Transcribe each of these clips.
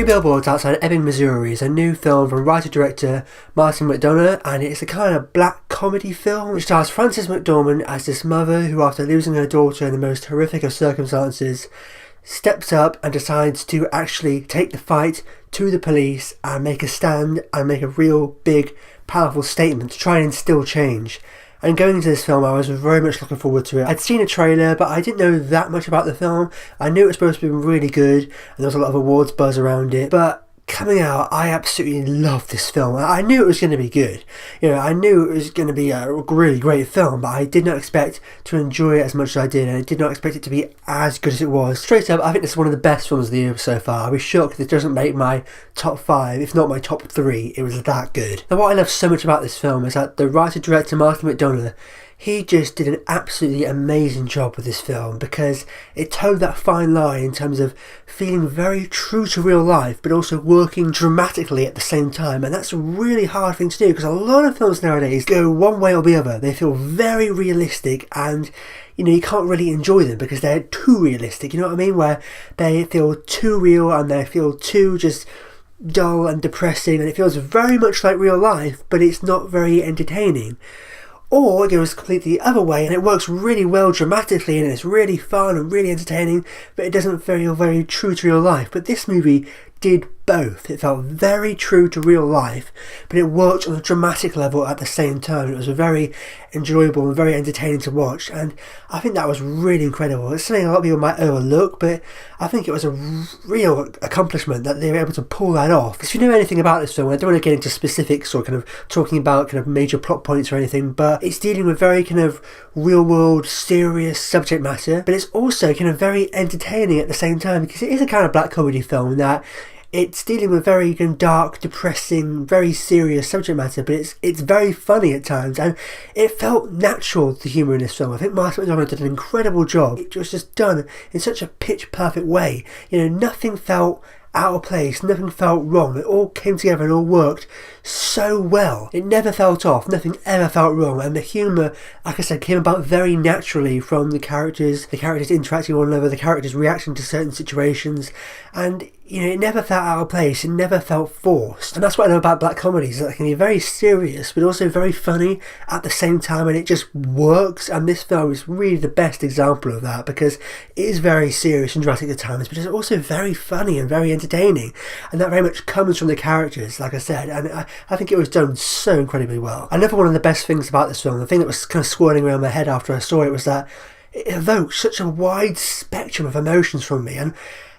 Billboards Outside Ebbing, Missouri is a new film from writer-director Martin McDonagh, and it's a kind of black comedy film which stars Frances McDormand as this mother who, after losing her daughter in the most horrific of circumstances, steps up and decides to actually take the fight to the police and make a stand and make a real big, powerful statement to try and instill change. And going into this film, I was very much looking forward to it. I'd seen a trailer, but I didn't know that much about the film. I knew it was supposed to be really good, and there was a lot of awards buzz around it. But coming out, I absolutely loved this film. I knew it was going to be good. You know, I knew it was going to be a really great film, but I did not expect to enjoy it as much as I did, and I did not expect it to be as good as it was. Straight up, I think this is one of the best films of the year so far. I'll be shocked if it doesn't make my top 5, if not my top 3. It was that good. Now, what I love so much about this film is that the writer-director Martin McDonagh, he just did an absolutely amazing job with this film, because it towed that fine line in terms of feeling very true to real life but also working dramatically at the same time. And that's a really hard thing to do, because a lot of films nowadays go one way or the other. They feel very realistic, and you can't really enjoy them because they're too realistic, you know what I mean, where they feel too real and they feel too just dull and depressing, and it feels very much like real life but it's not very entertaining. Or it goes completely the other way and it works really well dramatically and it's really fun and really entertaining, but it doesn't feel very true to real life. But this movie did both. It felt very true to real life, but it worked on a dramatic level at the same time. It was very enjoyable and very entertaining to watch, and I think that was really incredible. It's something a lot of people might overlook, but I think it was a real accomplishment that they were able to pull that off. If you know anything about this film, I don't want to get into specifics or kind of talking about kind of major plot points or anything, but it's dealing with very kind of real world, serious subject matter, but it's also kind of very entertaining at the same time, because it is a kind of black comedy film that it's dealing with very dark, depressing, very serious subject matter, but it's very funny at times, and it felt natural, the humour in this film. I think Martin McDonagh did an incredible job. It was just done in such a pitch-perfect way. Nothing felt out of place, nothing felt wrong. It all came together and all worked so well. It never felt off, nothing ever felt wrong, and the humour, like I said, came about very naturally from the characters interacting with one another, the characters reacting to certain situations, and it never felt out of place, it never felt forced. And that's what I know about black comedies, that they can be very serious but also very funny at the same time, and it just works. And this film is really the best example of that, because it is very serious and dramatic at times, but it's also very funny and very entertaining, and that very much comes from the characters, like I said, and I think it was done so incredibly well. Another one of the best things about this film, the thing that was kind of swirling around my head after I saw it, was that it evoked such a wide spectrum of emotions from me, and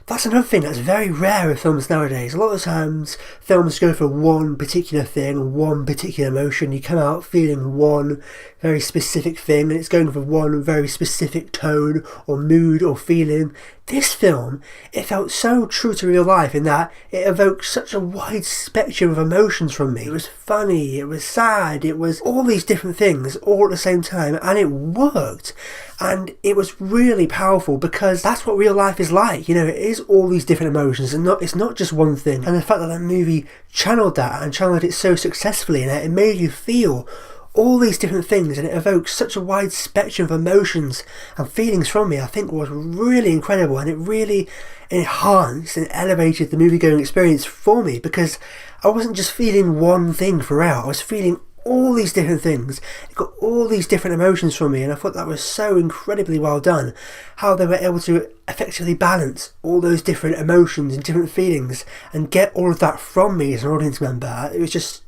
that's another thing that's very rare in films nowadays. A lot of times films go for one particular thing, one particular emotion. You come out feeling one very specific thing, and it's going for one very specific tone or mood or feeling. This film, it felt so true to real life in that it evoked such a wide spectrum of emotions from me. It was funny, it was sad, it was all these different things all at the same time, and it worked. And it was really powerful, because that's what real life is like. It is all these different emotions, and it's not just one thing. And the fact that movie channeled that and channeled it so successfully, and it made you feel all these different things, and it evokes such a wide spectrum of emotions and feelings from me, I think was really incredible, and it really enhanced and elevated the movie-going experience for me, because I wasn't just feeling one thing throughout, I was feeling all these different things. It got all these different emotions from me, and I thought that was so incredibly well done, how they were able to effectively balance all those different emotions and different feelings and get all of that from me as an audience member. It was just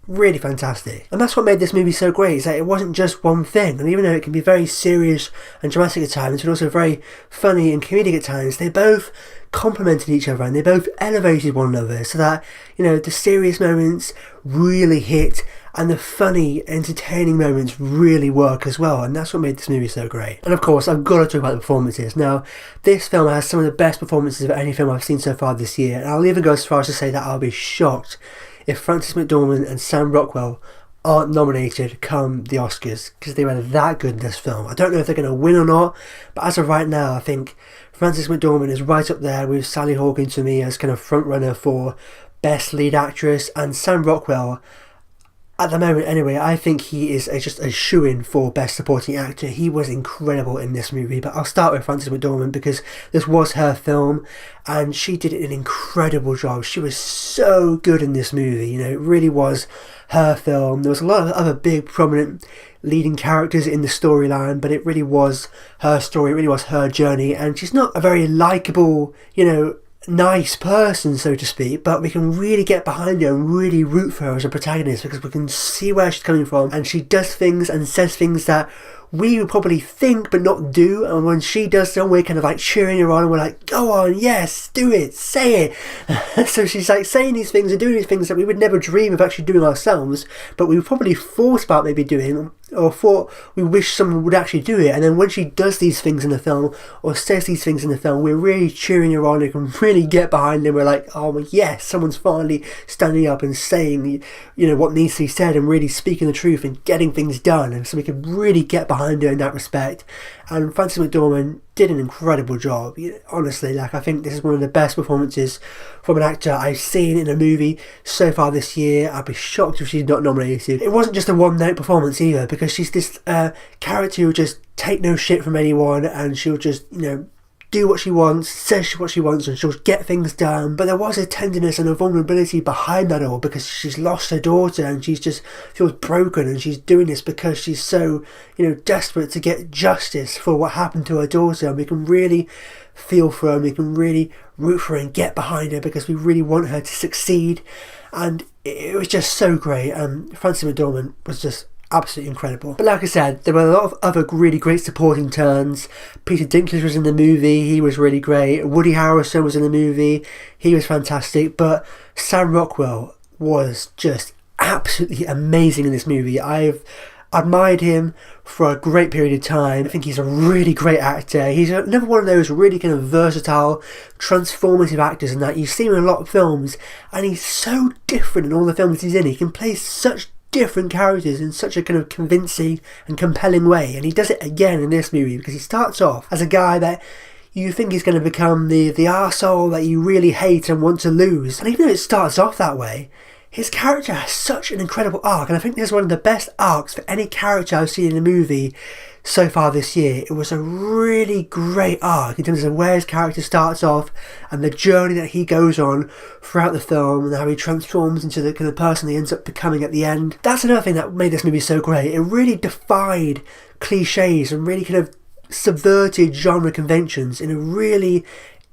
really fantastic. And that's what made this movie so great, is that it wasn't just one thing, and even though it can be very serious and dramatic at times, but also very funny and comedic at times, they both complemented each other and they both elevated one another, so that the serious moments really hit and the funny, entertaining moments really work as well, and that's what made this movie so great. And of course, I've got to talk about the performances. Now, this film has some of the best performances of any film I've seen so far this year, and I'll even go as far as to say that I'll be shocked if Frances McDormand and Sam Rockwell aren't nominated come the Oscars, because they were that good in this film. I don't know if they're going to win or not, but as of right now, I think Frances McDormand is right up there with Sally Hawkins to me as kind of front runner for Best Lead Actress, and Sam Rockwell, At the moment anyway, I think he is just a shoo-in for Best Supporting Actor. He was incredible in this movie, but I'll start with Frances McDormand because this was her film and she did an incredible job. She was so good in this movie, you know, it really was her film. There was a lot of other big prominent leading characters in the storyline, but it really was her story, it really was her journey, and she's not a very likeable, you know, nice person, so to speak, but we can really get behind her and really root for her as a protagonist because we can see where she's coming from, and she does things and says things that we would probably think but not do, and when she does them we're kind of like cheering her on and we're like, go on, yes, do it, say it. So she's like saying these things and doing these things that we would never dream of actually doing ourselves, but we probably thought about maybe doing or thought we wish someone would actually do it, and then when she does these things in the film or says these things in the film, we're really cheering her on and can really get behind her. We're like, oh yes, someone's finally standing up and saying, you know, what needs to be said and really speaking the truth and getting things done, and so we can really get behind her in that respect. And Frances McDormand did an incredible job. Honestly, like, I think this is one of the best performances from an actor I've seen in a movie so far this year. I'd be shocked if she's not nominated. It wasn't just a one-note performance either, because she's this character who just take no shit from anyone, and she'll just, you know, do what she wants, says what she wants, and she'll get things done. But there was a tenderness and a vulnerability behind that all, because she's lost her daughter and she's just feels broken, and she's doing this because she's so, you know, desperate to get justice for what happened to her daughter. And we can really feel for her, and we can really root for her and get behind her because we really want her to succeed. And it was just so great. Frances McDormand was just absolutely incredible. But like I said, there were a lot of other really great supporting turns. Peter Dinklage was in the movie, he was really great. Woody Harrelson was in the movie, he was fantastic. But Sam Rockwell was just absolutely amazing in this movie. I've admired him for a great period of time. I think he's a really great actor. He's another one of those really kind of versatile, transformative actors, in that you see him in a lot of films and he's so different in all the films he's in. He can play such different characters in such a kind of convincing and compelling way, and he does it again in this movie, because he starts off as a guy that you think he's going to become the arsehole that you really hate and want to lose, and even though it starts off that way, his character has such an incredible arc, and I think this is one of the best arcs for any character I've seen in a movie so far this year. It was a really great arc in terms of where his character starts off and the journey that he goes on throughout the film, and how he transforms into the kind of person he ends up becoming at the end. That's another thing that made this movie so great. It really defied cliches and really kind of subverted genre conventions in a really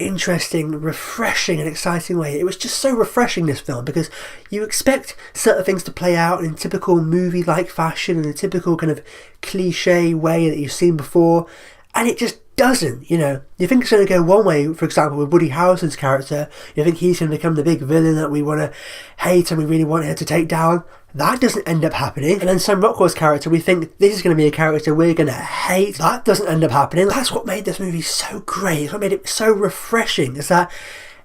interesting, refreshing and exciting way. It was just so refreshing, this film, because you expect certain things to play out in typical movie-like fashion, in a typical kind of cliche way that you've seen before, and it just doesn't. You know, you think it's going to go one way, for example with Woody Harrelson's character, you think he's going to become the big villain that we want to hate and we really want her to take down. That doesn't end up happening. And then Sam Rockwell's character, we think this is going to be a character we're going to hate. That doesn't end up happening. That's what made this movie so great. It's what made it so refreshing, is that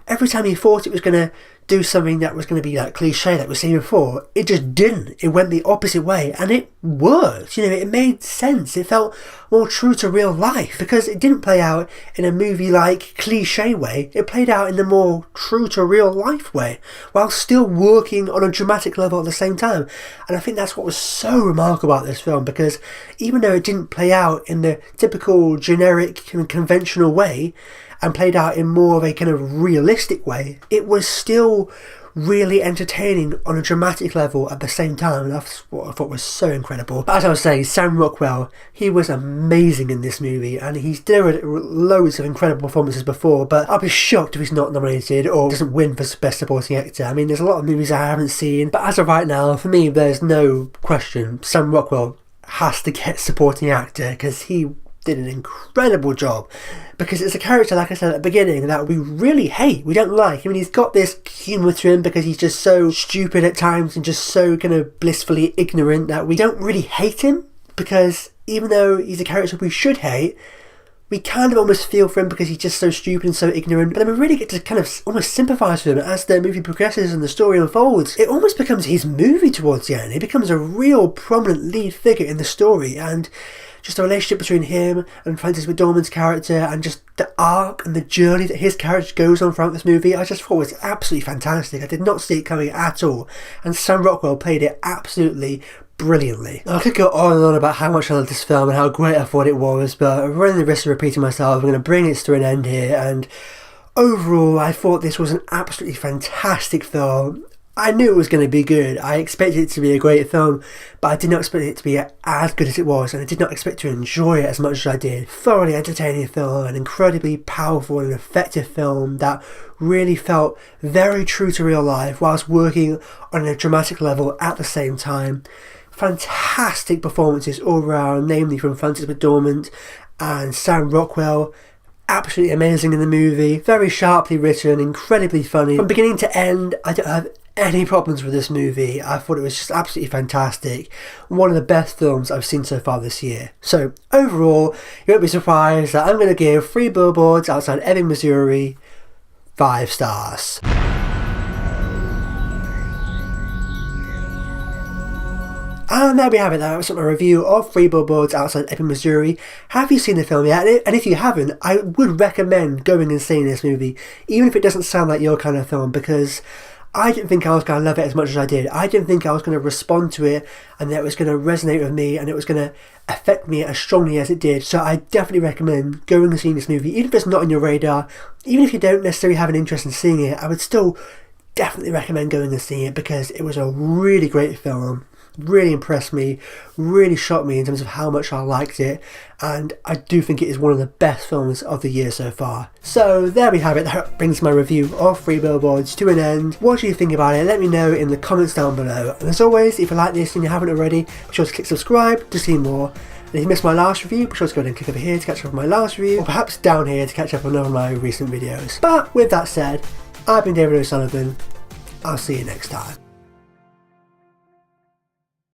every time you thought it was going to do something that was going to be like cliche like we've seen before, it just didn't. It went the opposite way, and it worked. You know, it made sense. It felt more true to real life, because it didn't play out in a movie like cliche way. It played out in the more true to real life way, while still working on a dramatic level at the same time. And I think that's what was so remarkable about this film, because even though it didn't play out in the typical generic and conventional way, and played out in more of a kind of realistic way, it was still really entertaining on a dramatic level at the same time, and that's what I thought was so incredible. But as I was saying, Sam Rockwell, he was amazing in this movie, and he's delivered loads of incredible performances before, but I'll be shocked if he's not nominated or doesn't win for Best Supporting Actor. I mean, there's a lot of movies I haven't seen, but as of right now, for me, there's no question Sam Rockwell has to get Supporting Actor, because he did an incredible job, because it's a character, like I said at the beginning, that we really hate, we don't like. I mean, he's got this humour to him because he's just so stupid at times and just so kind of blissfully ignorant that we don't really hate him, because even though he's a character we should hate, we kind of almost feel for him because he's just so stupid and so ignorant. But then we really get to kind of almost sympathise with him as the movie progresses and the story unfolds. It almost becomes his movie towards the end. He becomes a real prominent lead figure in the story, and just the relationship between him and Frances McDormand's character, and just the arc and the journey that his character goes on throughout this movie, I just thought was absolutely fantastic. I did not see it coming at all, and Sam Rockwell played it absolutely brilliantly. I could go on and on about how much I love this film and how great I thought it was, but running the risk of repeating myself, I'm going to bring it to an end here. And overall, I thought this was an absolutely fantastic film. I knew it was going to be good. I expected it to be a great film, but I did not expect it to be as good as it was, and I did not expect to enjoy it as much as I did. Thoroughly entertaining film, an incredibly powerful and effective film that really felt very true to real life whilst working on a dramatic level at the same time. Fantastic performances all around, namely from Frances McDormand and Sam Rockwell. Absolutely amazing in the movie, very sharply written, incredibly funny. From beginning to end, I don't have any problems with this movie. I thought it was just absolutely fantastic. One of the best films I've seen so far this year. So overall, you won't be surprised that I'm going to give Three Billboards Outside Ebbing, Missouri 5 stars. And there we have it. That was my review of Three Billboards Outside Ebbing, Missouri. Have you seen the film yet? And if you haven't, I would recommend going and seeing this movie, even if it doesn't sound like your kind of film, because I didn't think I was going to love it as much as I did. I didn't think I was going to respond to it and that it was going to resonate with me and it was going to affect me as strongly as it did. So I definitely recommend going and seeing this movie, even if it's not on your radar, even if you don't necessarily have an interest in seeing it. I would still definitely recommend going and seeing it because it was a really great film. Really impressed me, really shocked me in terms of how much I liked it, and I do think it is one of the best films of the year so far. So there we have it. That brings my review of Three Billboards to an end. What do you think about it? Let me know in the comments down below. And as always, if you like this and you haven't already, be sure to click subscribe to see more. And if you missed my last review, be sure to go ahead and click over here to catch up on my last review, or perhaps down here to catch up on one of my recent videos. But with that said, I've been David O'Sullivan. I'll see you next time.